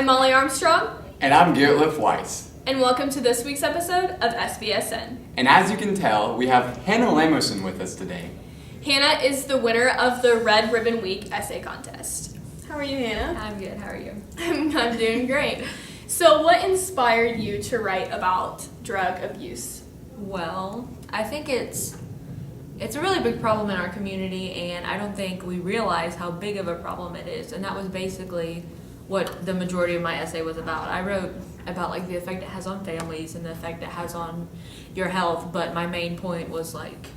I'm Molly Armstrong. And I'm Garrett Liff Weiss. And welcome to this week's episode of SBSN. And as you can tell, we have Hannah Lamerson with us today. Hannah is the winner of the Red Ribbon Week essay contest. How are you, Hannah? I'm good. How are you? I'm doing great. So what inspired you to write about drug abuse? Well, I think it's a really big problem in our community, and I don't think we realize how big of a problem it is. And that was basically what the majority of my essay was about. I wrote about like the effect it has on families and the effect it has on your health, but my main point was like,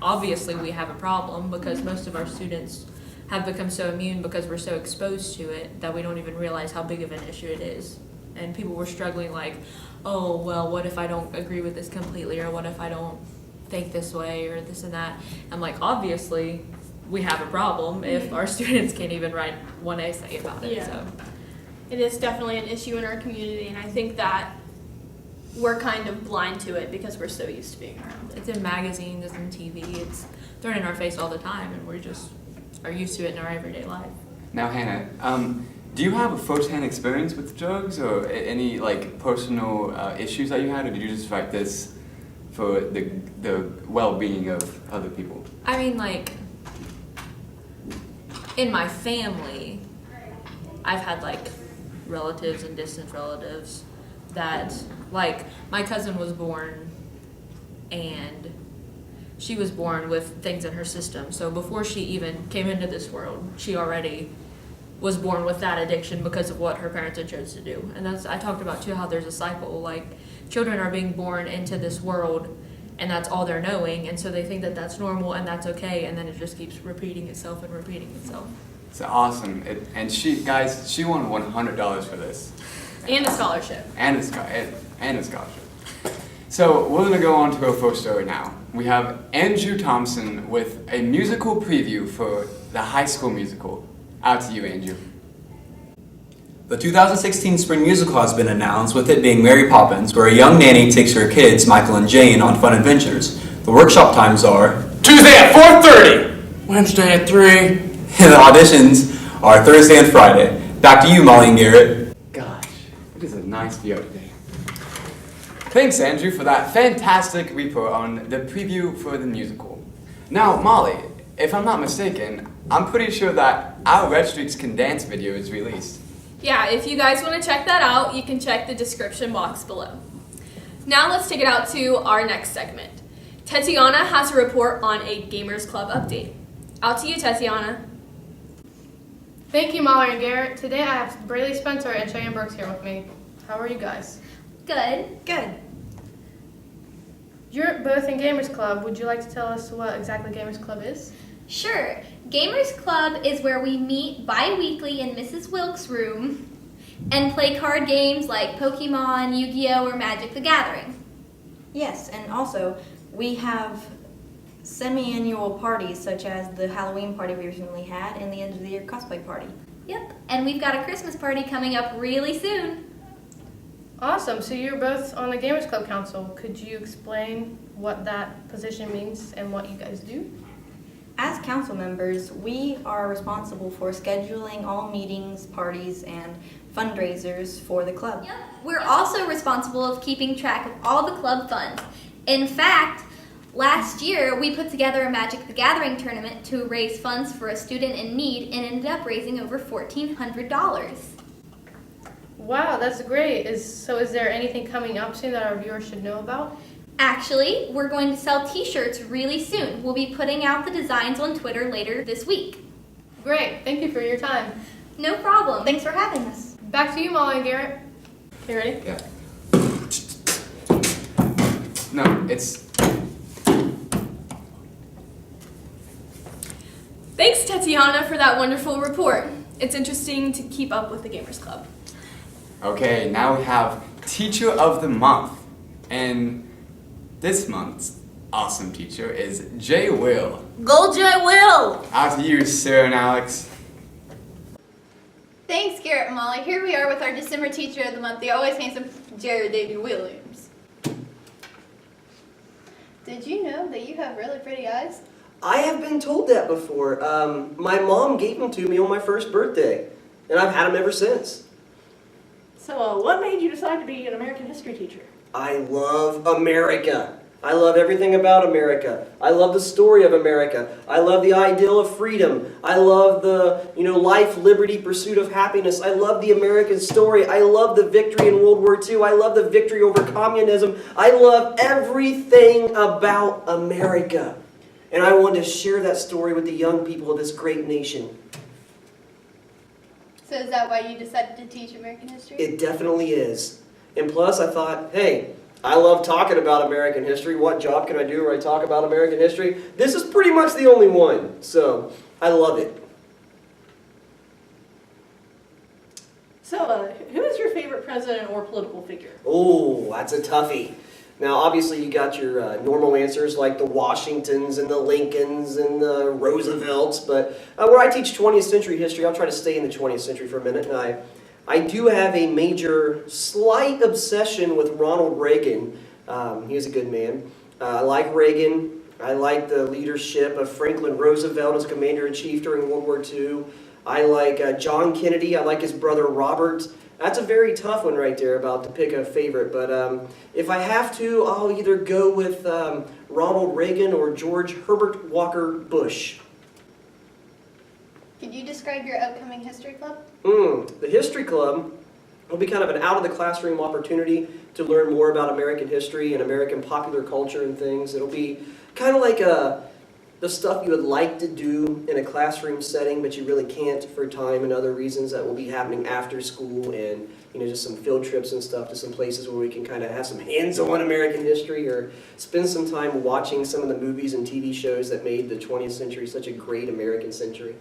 obviously we have a problem because most of our students have become so immune because we're so exposed to it that we don't even realize how big of an issue it is. And people were struggling like, oh, well, what if I don't agree with this completely, or what if I don't think this way, or this and that. I'm like, obviously we have a problem if our students can't even write one essay about it. Yeah. So It is definitely an issue in our community, and I think that we're kind of blind to it because we're so used to being around it. it's in magazines, it's in TV, it's thrown in our face all the time, and we just are used to it in our everyday life. Now, Hannah, do you have a first-hand experience with drugs or any like personal issues that you had, or did you just write this for the well-being of other people? I mean, like, in my family, I've had like relatives and distant relatives that, like, my cousin was born and she was born with things in her system. So before she even came into this world, she already was born with that addiction because of what her parents had chose to do. And that's, I talked about too, how there's a cycle. Like, children are being born into this world and that's all they're knowing, and so they think that that's normal and that's okay, and then it just keeps repeating itself and repeating itself. It's awesome. And she won $100 for this. And a scholarship. And a scholarship. So we're going to go on to our first story now. We have Andrew Thompson with a musical preview for the High School Musical. Out to you, Andrew. The 2016 Spring Musical has been announced, with it being Mary Poppins, where a young nanny takes her kids, Michael and Jane, on fun adventures. The workshop times are Tuesday at 4:30, Wednesday at 3. and the auditions are Thursday and Friday. Back to you, Molly and Garrett. Gosh, it is a nice view today. Thanks, Andrew, for that fantastic report on the preview for the musical. Now, Molly, if I'm not mistaken, I'm pretty sure that our Red Streaks Can Dance video is released. Yeah, if you guys want to check that out, you can check the description box below. Now let's take it out to our next segment. Tatiana has a report on a Gamers Club update. Out to you, Tatiana. Thank you, Molly and Garrett. Today I have Braylee Spencer and Cheyenne Brooks here with me. How are you guys? Good. Good. You're both in Gamers Club. Would you like to tell us what exactly Gamers Club is? Sure. Gamers Club is where we meet bi-weekly in Mrs. Wilkes' room and play card games like Pokemon, Yu-Gi-Oh, or Magic the Gathering. Yes, and also we have semi-annual parties such as the Halloween party we recently had and the end of the year cosplay party. Yep, and we've got a Christmas party coming up really soon. Awesome. So you're both on the Gamers Club Council. Could you explain what that position means and what you guys do? As council members, we are responsible for scheduling all meetings, parties, and fundraisers for the club. Yep. We're also responsible of keeping track of all the club funds. In fact, last year we put together a Magic the Gathering tournament to raise funds for a student in need and ended up raising over $1,400. Wow, that's great. Is there anything coming up soon that our viewers should know about? Actually, we're going to sell t-shirts really soon. We'll be putting out the designs on Twitter later this week. Great. Thank you for your time. No problem. Thanks for having us. Back to you, Molly and Garrett. You ready? Yeah. No, it's... Thanks, Tatiana, for that wonderful report. It's interesting to keep up with the Gamers Club. Okay, now we have Teacher of the Month. And this month's awesome teacher is Jay Will. Go Jay Will! Out to you, Sarah and Alex. Thanks, Garrett and Molly. Here we are with our December Teacher of the Month, the always handsome Jared Davy Williams. Did you know that you have really pretty eyes? I have been told that before. My mom gave them to me on my first birthday, and I've had them ever since. So, what made you decide to be an American history teacher? I love America. I love everything about America. I love the story of America. I love the ideal of freedom. I love the, life, liberty, pursuit of happiness. I love the American story. I love the victory in World War II. I love the victory over communism. I love everything about America. And I want to share that story with the young people of this great nation. So is that why you decided to teach American history? It definitely is. And plus, I thought, hey, I love talking about American history. What job can I do where I talk about American history? This is pretty much the only one. So, I love it. So, who is your favorite president or political figure? Oh, that's a toughie. Now, obviously, you got your normal answers like the Washingtons and the Lincolns and the Roosevelts. But where I teach 20th century history, I'll try to stay in the 20th century for a minute. And I do have a major, slight obsession with Ronald Reagan. He was a good man. I like Reagan. I like the leadership of Franklin Roosevelt as commander-in-chief during World War II. I like John Kennedy. I like his brother Robert. That's a very tough one right there about to pick a favorite. But if I have to, I'll either go with Ronald Reagan or George Herbert Walker Bush. Could you describe your upcoming history club? The History Club will be kind of an out-of-the-classroom opportunity to learn more about American history and American popular culture and things. It'll be kind of like the stuff you would like to do in a classroom setting, but you really can't for time and other reasons that will be happening after school, and just some field trips and stuff to some places where we can kind of have some hands-on American history or spend some time watching some of the movies and TV shows that made the 20th century such a great American century.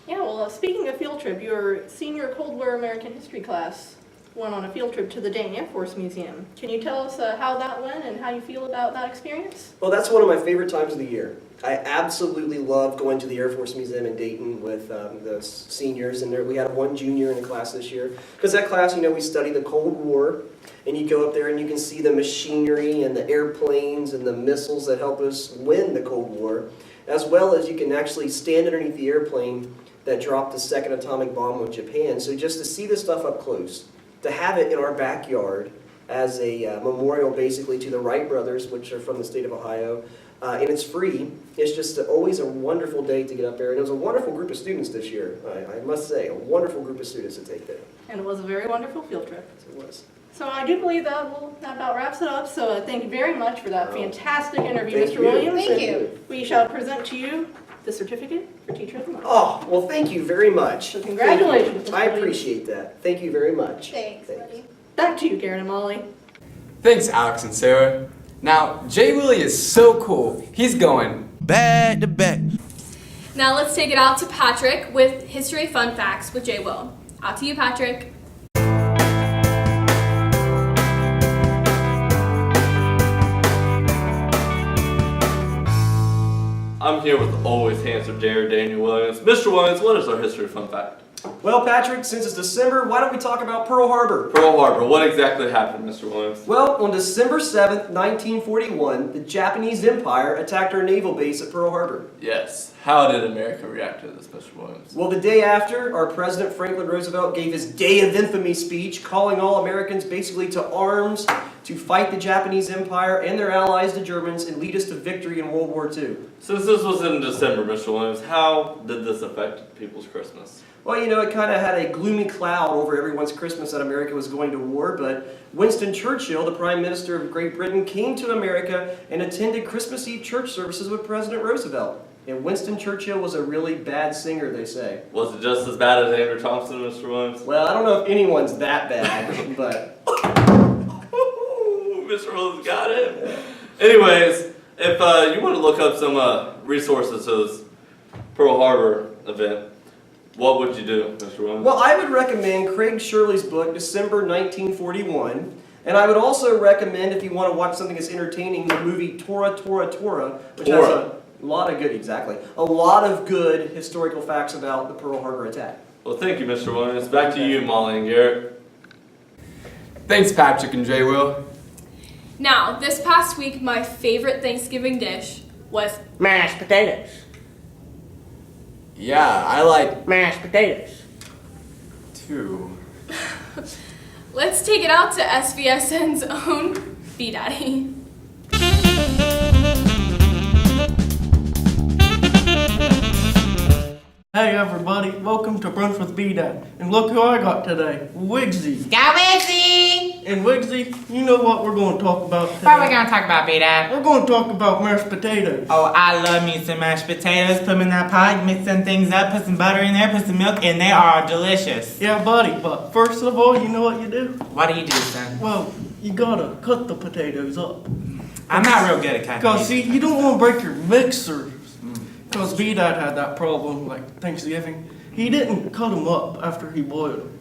Yeah, well, speaking of field trip, your senior Cold War American history class went on a field trip to the Dayton Air Force Museum. Can you tell us how that went and how you feel about that experience? Well, that's one of my favorite times of the year. I absolutely love going to the Air Force Museum in Dayton with the seniors, and we had one junior in the class this year. Because that class, we study the Cold War, and you go up there and you can see the machinery and the airplanes and the missiles that help us win the Cold War, as well as you can actually stand underneath the airplane that dropped the second atomic bomb on Japan. So just to see this stuff up close, to have it in our backyard as a memorial basically to the Wright brothers, which are from the state of Ohio, and it's free. It's just always a wonderful day to get up there. And it was a wonderful group of students this year, I must say, a wonderful group of students to take there. And it was a very wonderful field trip. Yes, it was. So I do believe that about wraps it up. So thank you very much for that fantastic interview, Thank Mr. you. Williams. Thank And you. we shall present to you the certificate for Teacher of the Month. Oh, well, thank you very much. So congratulations, Thank you. Mr. I Williams. appreciate that. Thank you very much. Thanks, buddy. Back to you, Karen and Molly. Thanks, Alex and Sarah. Now, Jay Willie is so cool. He's going back to back. Now let's take it out to Patrick with History Fun Facts with Jay Will. Out to you, Patrick. I'm here with the always handsome Jared Daniel Williams. Mr. Williams, what is our history fun fact? Well, Patrick, since it's December, why don't we talk about Pearl Harbor? Pearl Harbor, what exactly happened, Mr. Williams? Well, on December 7th, 1941, the Japanese Empire attacked our naval base at Pearl Harbor. Yes. How did America react to this, Mr. Williams? Well, the day after, our President Franklin Roosevelt gave his Day of Infamy speech, calling all Americans basically to arms to fight the Japanese Empire and their allies, the Germans, and lead us to victory in World War II. Since this was in December, Mr. Williams, how did this affect people's Christmas? Well, it kind of had a gloomy cloud over everyone's Christmas that America was going to war, but Winston Churchill, the Prime Minister of Great Britain, came to America and attended Christmas Eve church services with President Roosevelt. And Winston Churchill was a really bad singer, they say. Was it just as bad as Andrew Thompson, Mr. Williams? Well, I don't know if anyone's that bad, but... Mr. Williams got it. Anyways, if you want to look up some resources to this Pearl Harbor event, what would you do, Mr. Williams? Well, I would recommend Craig Shirley's book, December 1941. And I would also recommend, if you want to watch something that's entertaining, the movie Tora, Tora, Tora, which has a lot of good historical facts about the Pearl Harbor attack. Well, thank you, Mr. Williams. Back to you, Molly and Garrett. Thanks, Patrick and Jay Will. Now, this past week, my favorite Thanksgiving dish was Mashed potatoes. Yeah, I like Mashed potatoes. too. Let's take it out to SVSN's own B-Daddy. Hey everybody, welcome to Brunch with B-Dad. And look who I got today, Wigsy. Go Wigsy! And Wigsy, you know what we're going to talk about today? What are we going to talk about, B-Dad? We're going to talk about mashed potatoes. Oh, I love me some mashed potatoes. Put them in that pot, mix some things up, put some butter in there, put some milk, and they are delicious. Yeah, buddy, but first of all, you know what you do? What do you do, son? Well, you gotta cut the potatoes up. I'm not real good at cutting. Because, see, you don't want to break your mixers. Because B-Dad had that problem, like Thanksgiving. He didn't cut them up after he boiled them.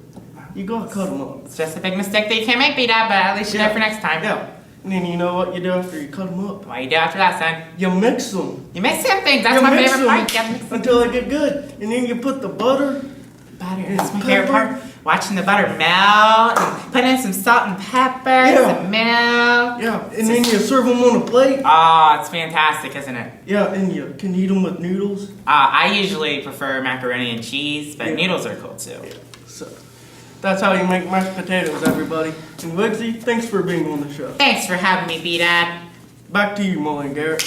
You gotta cut them up. It's just a big mistake that you can't make, B-Dad, but at least you know for next time. Yeah. And then you know what you do after you cut them up? What do you do after that, son? You mix them. You mix some things. That's my favorite part. You gotta mix them. Until they get good. And then you put the butter. That's my favorite part. Watching the butter melt, and put in some salt and pepper, some milk. Yeah, and then you serve them on a plate. Oh, it's fantastic, isn't it? Yeah, and you can eat them with noodles. I usually prefer macaroni and cheese, but noodles are cool too. Yeah. So, that's how you make mashed potatoes, everybody. And Wigsy, thanks for being on the show. Thanks for having me, B-Dad. Back to you, Molly and Garrett.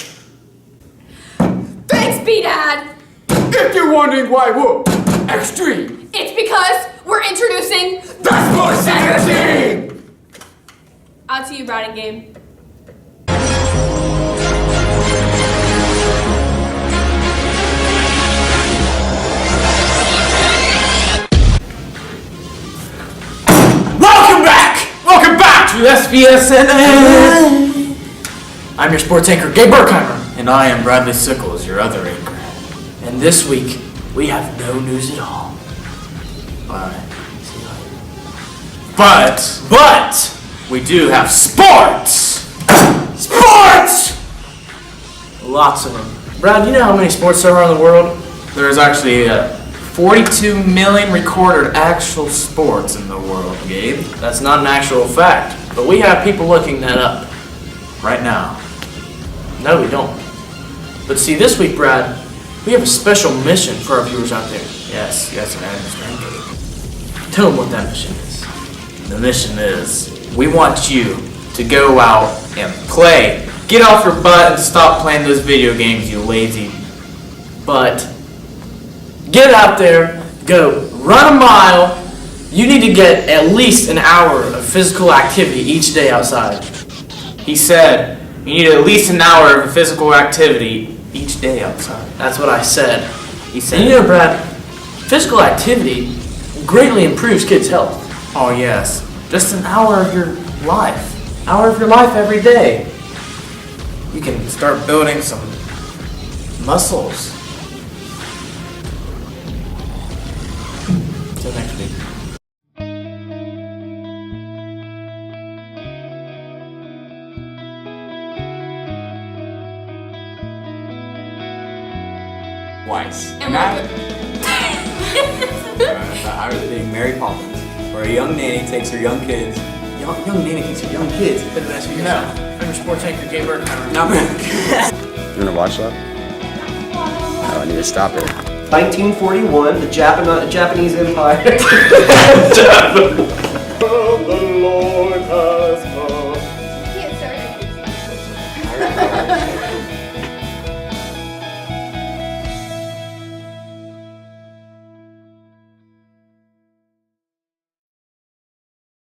Thanks, B-Dad! If you're wondering why we're extreme, it's because we're introducing the Sports Center team! Out to you, Brad and Game. Welcome back! Welcome back to SBSN! I'm your sports anchor, Gabe Burkheimer. And I am Bradley Sickles, your other anchor. And this week, we have no news at all. Alright, see you later. But, we do have sports! Sports! Lots of them. Brad, you know how many sports there are in the world? There's actually 42 million recorded actual sports in the world, Gabe. That's not an actual fact, but we have people looking that up right now. No, we don't. But see, this week, Brad, we have a special mission for our viewers out there. Yes, I understand, Gabe. Tell them what that mission is. The mission is, we want you to go out and play. Get off your butt and stop playing those video games, you lazy butt. Get out there, go run a mile. You need to get at least an hour of physical activity each day outside. He said, you need at least an hour of physical activity each day outside. That's what I said. He said, and you know, Brad, physical activity greatly improves kids' health. Oh yes, just an hour of your life. Hour of your life every day. You can start building some muscles. Till next week. Twice. And I was being Mary Poppins, where a young nanny takes her young kids. Young nanny takes her young kids. No, I'm your sports anchor, Gabe Burkheimer. No. You wanna watch that? Oh, I need to stop it. 1941, the Japanese Empire. The Lord has come. Can't start it.